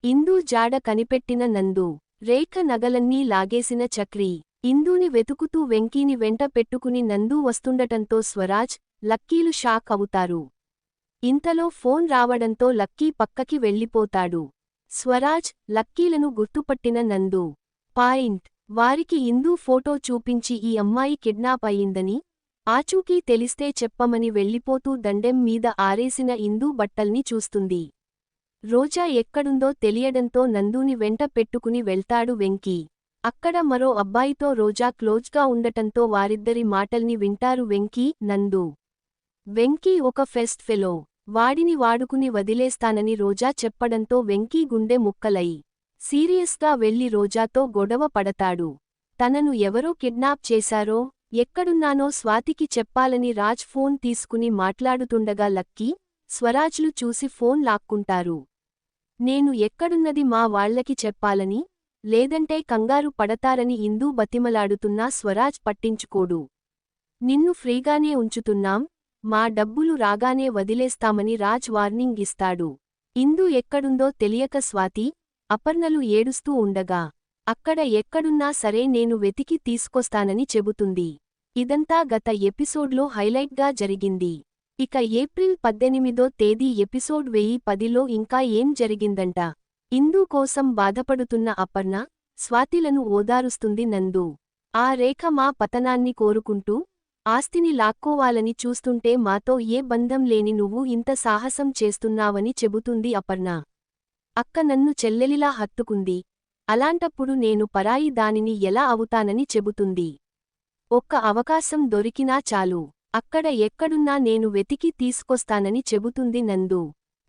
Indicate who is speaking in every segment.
Speaker 1: ఇందూ జాడ కనిపెట్టిన నందు. రేఖ నగలన్నీ లాగేసిన చక్రి. ఇందూని వెతుకుతూ వెంకీని వెంట పెట్టుకుని నందూ వస్తుండటంతో స్వరాజ్, లక్కీలు షాక్ అవుతారు. ఇంతలో ఫోన్ రావడంతో లక్కీ పక్కకి వెళ్ళిపోతాడు. స్వరాజ్, లక్కీలను గుర్తుపట్టిన నందు. పాయింట్. వారికి ఇందూ ఫోటో చూపించి ఈ అమ్మాయి కిడ్నాప్ అయిందని, ఆచూకీ తెలిస్తే చెప్పమని వెళ్ళిపోతూ దండెం మీద ఆరేసిన ఇందూ బట్టల్ని చూస్తుంది. రోజా ఎక్కడుందో తెలియడంతో నందూని వెంట పెట్టుకుని వెళ్తాడు వెంకీ. అక్కడ మరో అబ్బాయితో రోజా క్లోజ్గా ఉండటంతో వారిద్దరి మాటల్ని వింటారు వెంకీ, నందు. వెంకీ ఒక ఫెస్ట్ ఫెలో. వాడిని వాడుకుని వదిలేస్తానని రోజా చెప్పడంతో వెంకీ గుండె ముక్కలై సీరియస్గా వెళ్లి రోజాతో గొడవ పడతాడు. తనను ఎవరో కిడ్నాప్ చేశారో, ఎక్కడున్నానో స్వాతికి చెప్పాలని రాజ్ ఫోన్ తీసుకుని మాట్లాడుతుండగా లక్కీ, స్వరాజ్లు చూసి ఫోన్ లాక్కుంటారు. నేను ఎక్కడున్నది మా వాళ్లకి చెప్పాలని, లేదంటే కంగారు పడతారని ఇందూ బతిమలాడుతున్నా స్వరాజ్ పట్టించుకోడు. నిన్ను ఫ్రీగానే ఉంచుతున్నాం, మా డబ్బులు రాగానే వదిలేస్తామని రాజ్ వార్నింగ్ ఇస్తాడు. ఇందూ ఎక్కడుందో తెలియక స్వాతి, అపర్ణలు ఏడుస్తూ ఉండగా, అక్కడ ఎక్కడున్నా సరే నేను వెతికి తీసుకొస్తానని చెబుతుంది. ఇదంతా గత ఎపిసోడ్లో హైలైట్గా జరిగింది. ఇక ఏప్రిల్ 18వ తేదీ ఎపిసోడ్ 1010లో ఇంకా ఏం జరిగిందంట. ఇందూ కోసం బాధపడుతున్న అపర్ణ, స్వాతిలను ఓదారుస్తుంది నందు. ఆ రేఖ మా పతనాన్ని కోరుకుంటూ, ఆస్తిని లాక్కోవాలని చూస్తుంటే మాతో ఏ బంధం లేని నువ్వు ఇంత సాహసం చేస్తున్నావని చెబుతుంది అపర్ణ. అక్క నన్ను చెల్లెలిలా హత్తుకుంది, అలాంటప్పుడు నేను పరాయి దానిని ఎలా అవుతానని చెబుతుంది. ఒక్క అవకాశం దొరికినా చాలు, అక్కడ ఎక్కడున్నా నేను వెతికి తీసుకొస్తానని చెబుతుంది నందు.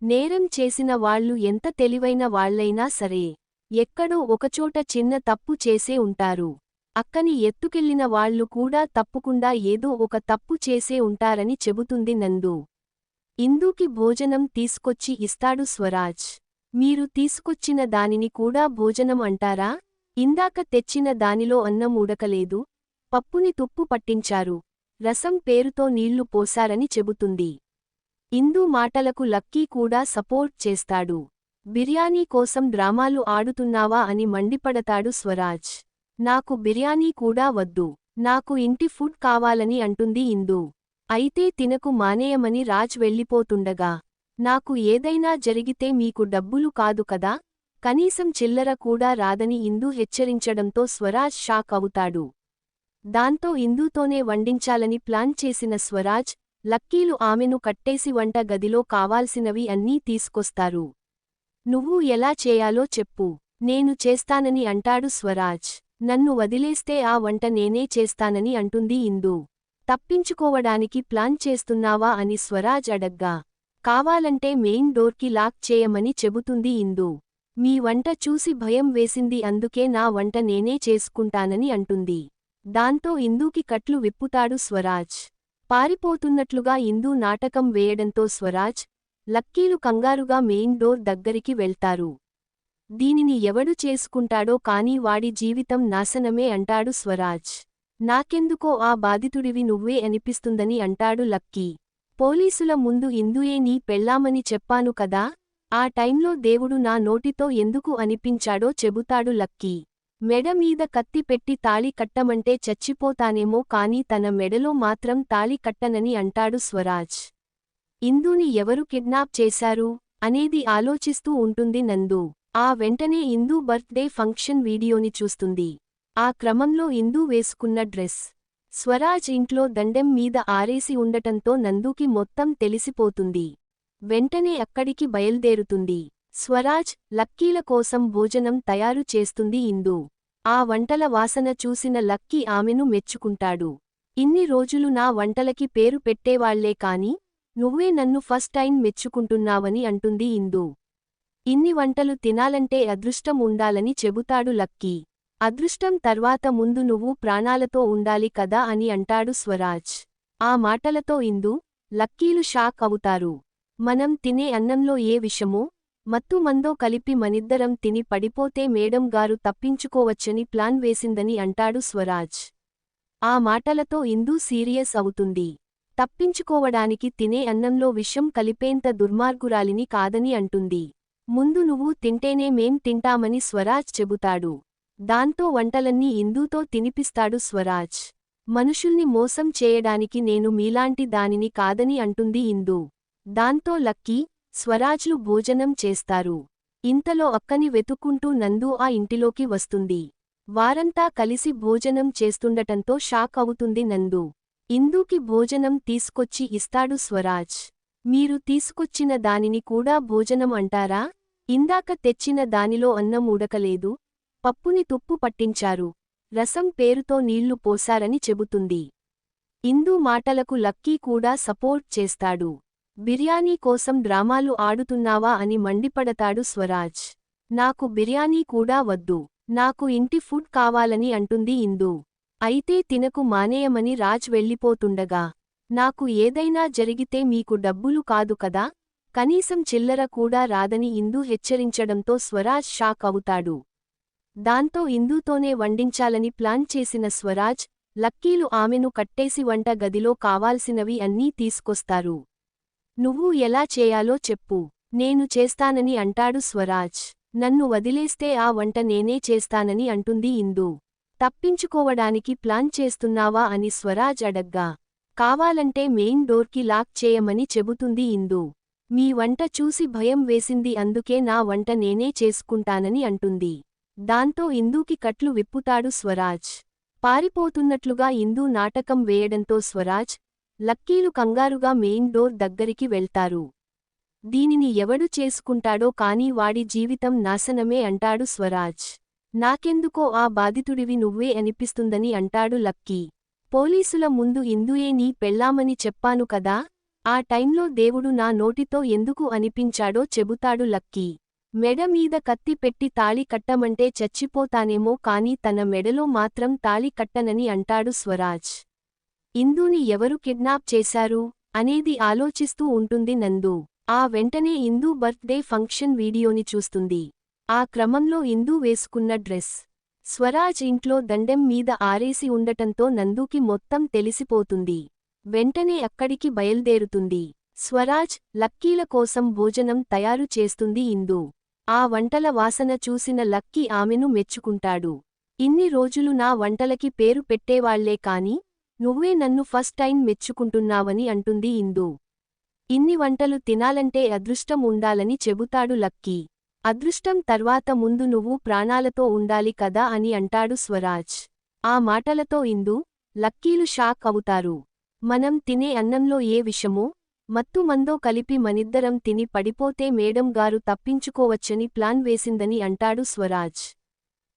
Speaker 1: నేరం చేసిన వాళ్లు ఎంత తెలివైన వాళ్లైనా సరే, ఎక్కడో ఒకచోట చిన్న తప్పు చేసే ఉంటారు. అక్కని ఎత్తుకెళ్లిన వాళ్లు కూడా తప్పకుండా ఏదో ఒక తప్పు చేసే ఉంటారని చెబుతుంది నందు. ఇందూకి భోజనం తీసుకొచ్చి ఇస్తాడు స్వరాజ్. మీరు తీసుకొచ్చిన దానిని కూడా భోజనం అంటారా? ఇందాక తెచ్చిన దానిలో అన్నం ఉడకలేదు, పప్పుని తుప్పు పట్టించారు, రసం పేరుతో నీళ్లు పోశారని చెబుతుంది. ఇందూ మాటలకు లక్కీ కూడా సపోర్ట్ చేస్తాడు. బిర్యానీ కోసం డ్రామాలు ఆడుతున్నావా అని మండిపడతాడు స్వరాజ్. నాకు బిర్యానీ కూడా వద్దు, నాకు ఇంటి ఫుడ్ కావాలని అంటుంది ఇందూ. అయితే తినకు మానేయమని రాజ్ వెళ్ళిపోతుండగా, నాకు ఏదైనా జరిగితే మీకు డబ్బులు కాదు కదా, కనీసం చిల్లర కూడా రాదని ఇందూ హెచ్చరించడంతో స్వరాజ్ షాక్ అవుతాడు. దాంతో ఇందూతోనే వండించాలని ప్లాన్ చేసిన స్వరాజ్, లక్కీలు ఆమెను కట్టేసి వంట గదిలో కావాల్సినవి అన్నీ తీసుకొస్తారు. నువ్వు ఎలా చేయాలో చెప్పు, నేను చేస్తానని అంటాడు స్వరాజ్. నన్ను వదిలేస్తే ఆ వంట నేనే చేస్తానని అంటుంది ఇందూ. తప్పించుకోవడానికి ప్లాన్ చేస్తున్నావా అని స్వరాజ్ అడగ్గా, కావాలంటే మెయిన్ డోర్కి లాక్ చేయమని చెబుతుంది ఇందూ. మీ వంట చూసి భయం వేసింది, అందుకే నా వంట నేనే చేసుకుంటానని అంటుంది. దాంతో ఇందూకి కట్లు విప్పుతాడు స్వరాజ్. పారిపోతున్నట్లుగా ఇందూ నాటకం వేయడంతో స్వరాజ్, లక్కీలు కంగారుగా మెయిన్ డోర్ దగ్గరికి వెళ్తారు. దీనిని ఎవడు చేసుకుంటాడో కానీ వాడి జీవితం నాశనమే అంటాడు స్వరాజ్. నాకెందుకో ఆ బాధితుడివి నువ్వే అనిపిస్తుందని అంటాడు లక్కీ. పోలీసుల ముందు ఇందూయే నీ పెళ్ళామని చెప్పాను కదా, ఆ టైంలో దేవుడు నా నోటితో ఎందుకు అనిపించాడో చెబుతాడు లక్కీ. మెడ మీద కత్తి పెట్టి తాళి కట్టమంటే చచ్చిపోతానేమో కానీ తన మెడలో మాత్రం తాళి కట్టనని అంటాడు స్వరాజ్. ఇందూని ఎవరు కిడ్నాప్ చేశారు అనేది ఆలోచిస్తూ ఉంటుంది నందు. ఆ వెంటనే ఇందూ బర్త్డే ఫంక్షన్ వీడియోని చూస్తుంది. ఆ క్రమంలో ఇందూ వేసుకున్న డ్రెస్ స్వరాజ్ ఇంట్లో దండెం మీద ఆరేసి ఉండటంతో నందూకి మొత్తం తెలిసిపోతుంది. వెంటనే అక్కడికి బయల్దేరుతుంది. స్వరాజ్, లక్కీల కోసం భోజనం తయారు చేస్తుంది ఇందూ. ఆ వంటల వాసన చూసిన లక్కీ ఆమెను మెచ్చుకుంటాడు. ఇన్ని రోజులు నా వంటలకి పేరు పెట్టేవాళ్లే కాని, నువ్వే నన్ను ఫస్ట్ టైం మెచ్చుకుంటున్నావని అంటుంది ఇందూ. ఇన్ని వంటలు తినాలంటే అదృష్టం ఉండాలని చెబుతాడు లక్కీ. అదృష్టం తర్వాత ముందు నువ్వు ప్రాణాలతో ఉండాలి కదా అని అంటాడు స్వరాజ్. ఆ మాటలతో ఇందూ, లక్కీలు షాక్ అవుతారు. మనం తినే అన్నంలో ఏ విషమో, మత్తు మందో కలిపి మనిద్దరం తిని పడిపోతే మేడం గారు తప్పించుకోవచ్చని ప్లాన్ వేసిందని అంటాడు స్వరాజ్. ఆ మాటలతో ఇందూ సీరియస్ అవుతుంది. తప్పించుకోవడానికి తినే అన్నంలో విషం కలిపేంత దుర్మార్గురాలిని కాదని అంటుంది. ముందు నువ్వు తింటేనే మేం తింటామని స్వరాజ్ చెబుతాడు. దాంతో వంటలన్నీ ఇందూతో తినిపిస్తాడు స్వరాజ్. మనుషుల్ని మోసం చేయడానికి నేను మీలాంటి దానిని కాదని అంటుంది ఇందూ. దాంతో లక్కీ, స్వరాజ్లు భోజనం చేస్తారు. ఇంతలో అక్కని వెతుక్కుంటూ నందు ఆ ఇంటిలోకి వస్తుంది. వారంతా కలిసి భోజనం చేస్తుండటంతో షాక్ అవుతుంది నందు. ఇందూకి భోజనం తీసుకొచ్చి ఇస్తాడు స్వరాజ్. మీరు తీసుకొచ్చిన దానిని కూడా భోజనం అంటారా? ఇందాక తెచ్చిన దానిలో అన్నం ఉడకలేదు, పప్పుని తుప్పు పట్టించారు, రసం పేరుతో నీళ్లు పోశారని చెబుతుంది. ఇందూ మాటలకు లక్కీ కూడా సపోర్ట్ చేస్తాడు. బిర్యానీ కోసం డ్రామాలు ఆడుతున్నావా అని మండిపడతాడు స్వరాజ్. నాకు బిర్యానీ కూడా వద్దు, నాకు ఇంటి ఫుడ్ కావాలని అంటుంది ఇందూ. అయితే తినకు మానేయమని రాజ్ వెళ్ళిపోతుండగా, నాకు ఏదైనా జరిగితే మీకు డబ్బులు కాదు కదా, కనీసం చిల్లర కూడా రాదని ఇందూ హెచ్చరించడంతో స్వరాజ్ షాక్ అవుతాడు. దాంతో ఇందూతోనే వండించాలని ప్లాన్ చేసిన స్వరాజ్, లక్కీలు ఆమెను కట్టేసి వంట గదిలో కావాల్సినవి అన్నీ తీసుకొస్తారు. నువ్వు ఎలా చేయాలో చెప్పు, నేను చేస్తానని అంటాడు స్వరాజ్. నన్ను వదిలేస్తే ఆ వంట నేనే చేస్తానని అంటుంది ఇందూ. తప్పించుకోవడానికి ప్లాన్ చేస్తున్నావా అని స్వరాజ్ అడగ్గా, కావాలంటే మెయిన్ డోర్కి లాక్ చేయమని చెబుతుంది ఇందూ. మీ వంట చూసి భయం వేసింది, అందుకే నా వంట నేనే చేసుకుంటానని అంటుంది. దాంతో ఇందూకి కట్లు విప్పుతాడు స్వరాజ్. పారిపోతున్నట్లుగా ఇందూ నాటకం వేయడంతో స్వరాజ్, లక్కీలు కంగారుగా మెయిన్ డోర్ దగ్గరికి వెళ్తారు. దీనిని ఎవడు చేసుకుంటాడో కానీ వాడి జీవితం నాశనమే అంటాడు స్వరాజ్. నాకెందుకో ఆ బాధితుడివి నువ్వే అనిపిస్తుందని అంటాడు లక్కీ. పోలీసుల ముందు ఇందూయే నీ పెళ్ళామని చెప్పాను కదా, ఆ టైంలో దేవుడు నా నోటితో ఎందుకు అనిపించాడో చెబుతాడు లక్కీ. మెడ మీద కత్తి పెట్టి తాళి కట్టమంటే చచ్చిపోతానేమో కానీ తన మెడలో మాత్రం తాళి కట్టనని అంటాడు స్వరాజ్. ఇందూని ఎవరు కిడ్నాప్ చేశారు అనేది ఆలోచిస్తూ ఉంటుంది నందు. ఆ వెంటనే ఇందూ బర్త్డే ఫంక్షన్ వీడియోని చూస్తుంది. ఆ క్రమంలో ఇందూ వేసుకున్న డ్రెస్ స్వరాజ్ ఇంట్లో దండెం మీద ఆరేసి ఉండటంతో నందూకి మొత్తం తెలిసిపోతుంది. వెంటనే అక్కడికి బయల్దేరుతుంది. స్వరాజ్, లక్కీల కోసం భోజనం తయారు చేస్తుంది ఇందూ. ఆ వంటల వాసన చూసిన లక్కీ ఆమెను మెచ్చుకుంటాడు. ఇన్ని రోజులు నా వంటలకి పేరు పెట్టేవాళ్లే కాని, నువ్వే నన్ను ఫస్ట్ టైం మెచ్చుకుంటున్నావని అంటుంది ఇందూ. ఇన్ని వంటలు తినాలంటే అదృష్టం ఉండాలని చెబుతాడు లక్కీ. అదృష్టం తర్వాత ముందు నువ్వు ప్రాణాలతో ఉండాలి కదా అని అంటాడు స్వరాజ్. ఆ మాటలతో ఇందూ, లక్కీలు షాక్ అవుతారు. మనం తినే అన్నంలో ఏ విషమో, మత్తు మందో కలిపి మనిద్దరం తిని పడిపోతే మేడం గారు తప్పించుకోవచ్చని ప్లాన్ వేసిందని అంటాడు స్వరాజ్.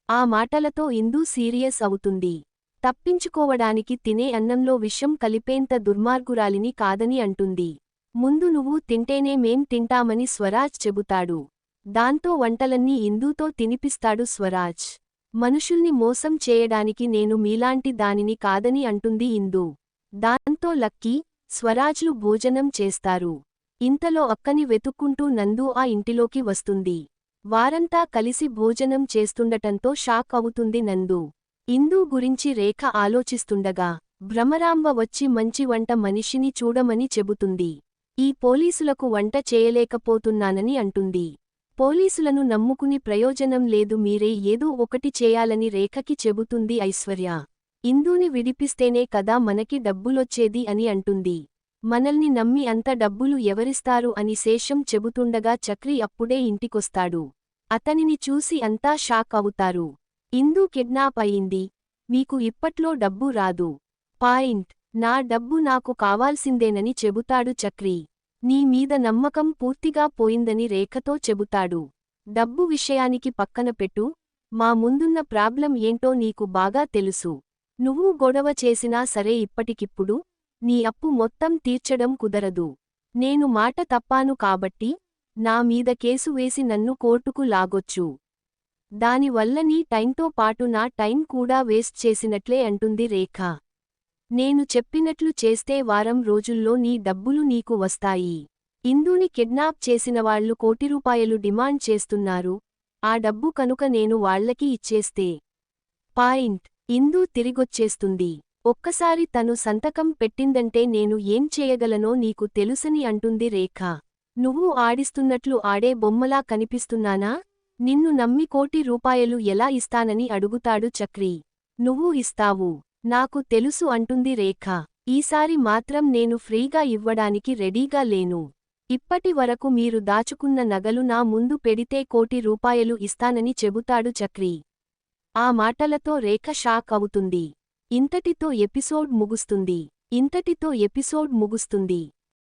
Speaker 1: ఆ మాటలతో ఇందూ సీరియస్ అవుతుంది. తప్పించుకోవడానికి తినే అన్నంలో విషం కలిపేంత దుర్మార్గురాలిని కాదని అంటుంది. ముందు నువ్వు తింటేనే మేం తింటామని స్వరాజ్ చెబుతాడు. దాంతో వంటలన్నీ ఇందూతో తినిపిస్తాడు స్వరాజ్. మనుషుల్ని మోసం చేయడానికి నేను మీలాంటి దానిని కాదని అంటుంది ఇందూ. దాంతో లక్కీ, స్వరాజ్లు భోజనం చేస్తారు. ఇంతలో అక్కని వెతుక్కుంటూ నందు ఆ ఇంటిలోకి వస్తుంది. వారంతా కలిసి భోజనం చేస్తుండటంతో షాక్ అవుతుంది నందు. ఇందూ గురించి రేఖ ఆలోచిస్తుండగా, భ్రమరాంబ వచ్చి మంచి వంట మనిషిని చూడమని చెబుతుంది. ఈ పోలీసులకు వంట చేయలేకపోతున్నానని అంటుంది. పోలీసులను నమ్ముకుని ప్రయోజనం లేదు, మీరే ఏదో ఒకటి చేయాలని రేఖకి చెబుతుంది ఐశ్వర్య. ఇందూని విడిపిస్తేనే కదా మనకి డబ్బులొచ్చేది అని అంటుంది. మనల్ని నమ్మి అంత డబ్బులు ఎవరిస్తారు అని శేషం చెబుతుండగా చక్రి అప్పుడే ఇంటికొస్తాడు. అతనిని చూసి అంతా షాక్ అవుతారు. ఇందూ కిడ్నాప్ అయింది, మీకు ఇప్పట్లో డబ్బు రాదు. పాయింట్, నా డబ్బు నాకు కావాల్సిందేనని చెబుతాడు చక్రి. నీ మీద నమ్మకం పూర్తిగా పోయిందని రేఖతో చెబుతాడు. డబ్బు విషయానికి పక్కన పెట్టు, మా ముందున్న ప్రాబ్లం ఏంటో నీకు బాగా తెలుసు. నువ్వు గొడవ చేసినా సరే ఇప్పటికిప్పుడు నీ అప్పు మొత్తం తీర్చడం కుదరదు. నేను మాట తప్పాను కాబట్టి నా మీద కేసు వేసి నన్ను కోర్టుకు లాగొచ్చు. దానివల్ల నీ టైంతో పాటు నా టైం కూడా వేస్ట్ చేసినట్లే అంటుంది రేఖ. నేను చెప్పినట్లు చేస్తే వారం రోజుల్లో నీ డబ్బులు నీకు వస్తాయి. ఇందూని కిడ్నాప్ చేసినవాళ్లు ₹1,00,00,000 డిమాండ్ చేస్తున్నారు. ఆ డబ్బు కనుక నేను వాళ్లకి ఇచ్చేస్తే పాయింట్, ఇందూ తిరిగొచ్చేస్తుంది. ఒక్కసారి తను సంతకం పెట్టిందంటే నేను ఏం చేయగలనో నీకు తెలుసని అంటుంది రేఖ. నువ్వు ఆడిస్తున్నట్లు ఆడే బొమ్మలా కనిపిస్తున్నానా? నిన్ను నమ్మి ₹1,00,00,000 ఎలా ఇస్తానని అడుగుతాడు చక్రి. నువ్వు ఇస్తావు. నాకు తెలుసు అంటుంది రేఖ. ఈసారి మాత్రం నేను ఫ్రీగా ఇవ్వడానికి రెడీగా లేను. ఇప్పటి వరకు మీరు దాచుకున్న నగలు నా ముందు పెడితే ₹1,00,00,000 ఇస్తానని చెబుతాడు చక్రి. ఆ మాటలతో రేఖ షాక్ అవుతుంది. ఇంతటితో ఎపిసోడ్ ముగుస్తుంది.